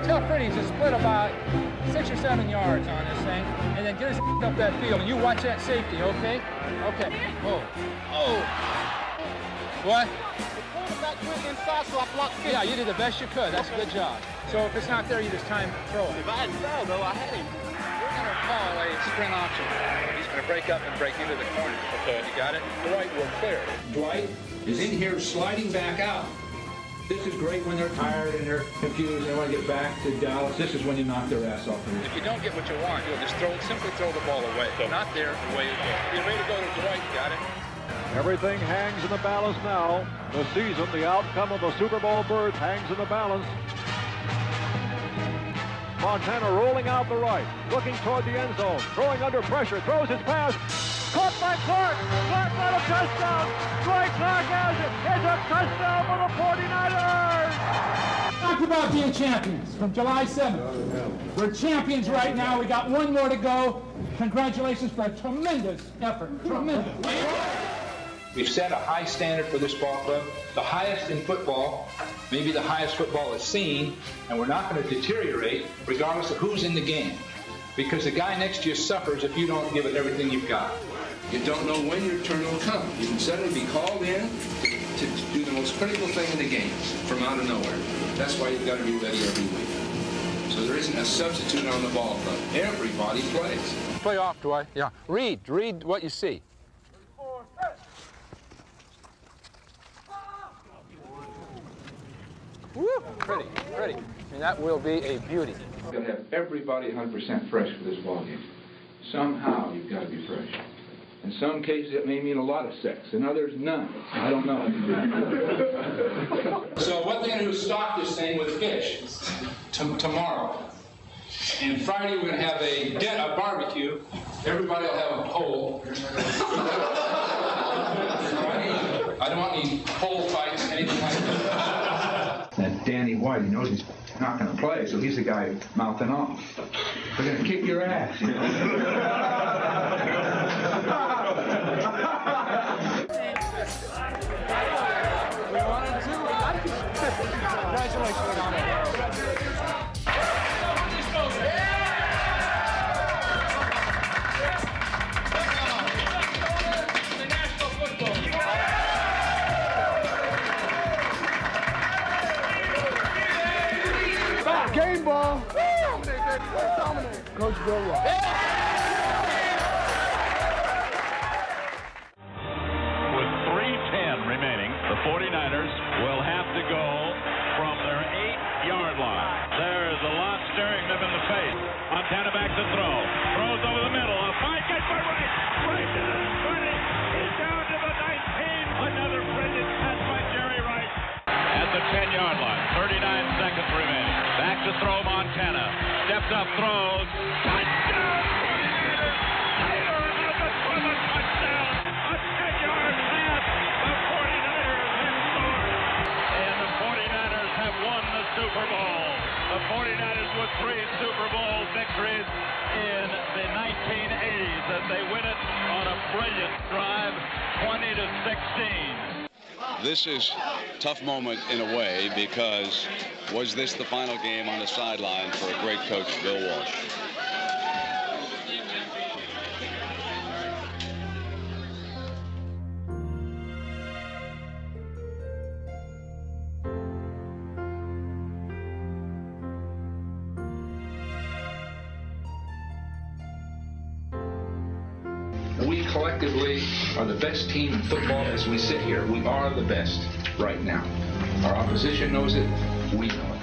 Tell Freddie to split about 6 or 7 yards on this thing, and then get us up that field. And you watch that safety, okay? Okay. Oh. Oh. What? The quarterback went inside, so I blocked 50. Yeah, you did the best you could. That's a good job. So if it's not there, you just time throw it. If I hadn't fouled, though, I had him. We're going to call a spring option. He's going to break up and break into the corner. Okay. You got it? Dwight, we're clear. Dwight is in here sliding back out. This is great when they're tired and they're confused and they want to get back to Dallas. This is when you knock their ass off. If you don't get what you want, you'll just simply throw the ball away. So not there, away you go. You're ready to go to Dwight, got it? Everything hangs in the balance now. The season, the outcome of the Super Bowl berth hangs in the balance. Montana rolling out the right, looking toward the end zone, throwing under pressure, throws his pass. Caught by Clark. Clark got a touchdown. Dwight Clark has it. It's a touchdown for the 49ers. Talk about being champions from July 7th. We're champions right now. We got one more to go. Congratulations for a tremendous effort. Tremendous. We've set a high standard for this ball club, the highest in football, maybe the highest football is seen, and we're not going to deteriorate regardless of who's in the game. Because the guy next to you suffers if you don't give it everything you've got. You don't know when your turn will come. You can suddenly be called in to do the most critical thing in the game from out of nowhere. That's why you've got to be ready every week. So there isn't a substitute on the ball club. Everybody plays. Play off, Dwight. Yeah. Read what you see. Woo! Pretty. I mean, that will be a beauty. You've got to have everybody 100% fresh for this ball game. Somehow you've got to be fresh. In some cases it may mean a lot of sex, in others none. I don't know. So what they're going to do is stock this thing with fish tomorrow. And Friday we're going to have a barbecue. Everybody will have a pole. I don't want any pole fights, anything like that. And Danny White, he knows he's not going to play, so he's the guy mouthing off. We're going to kick your ass. Game ball. Dominate. Coach Bill Walsh. With 3:10 remaining, the 49ers will have to go from their 8-yard line. There's a lot staring them in the face. Montana back to throw. Throws over the middle. A fight gets by right. Right to the 20. He's down to the 19. Another brilliant catch by Jerry Rice. At the 10-yard line. 39 seconds remaining. Back to throw Montana. Steps up, throws. Touchdown! Taylor another touchdown. A 10-yard pass. The 49ers have scored. And the 49ers have won the Super Bowl. The 49ers with 3 Super Bowl victories in the 1980s as they win it on a brilliant drive, 20-16. This is a tough moment in a way because was this the final game on the sideline for a great coach, Bill Walsh? We collectively are the best team in football as we sit here. We are the best right now. Our opposition knows it. We know it.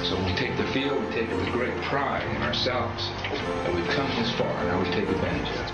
So when we take the field, we take it with great pride in ourselves that we've come this far. Now we take advantage of it.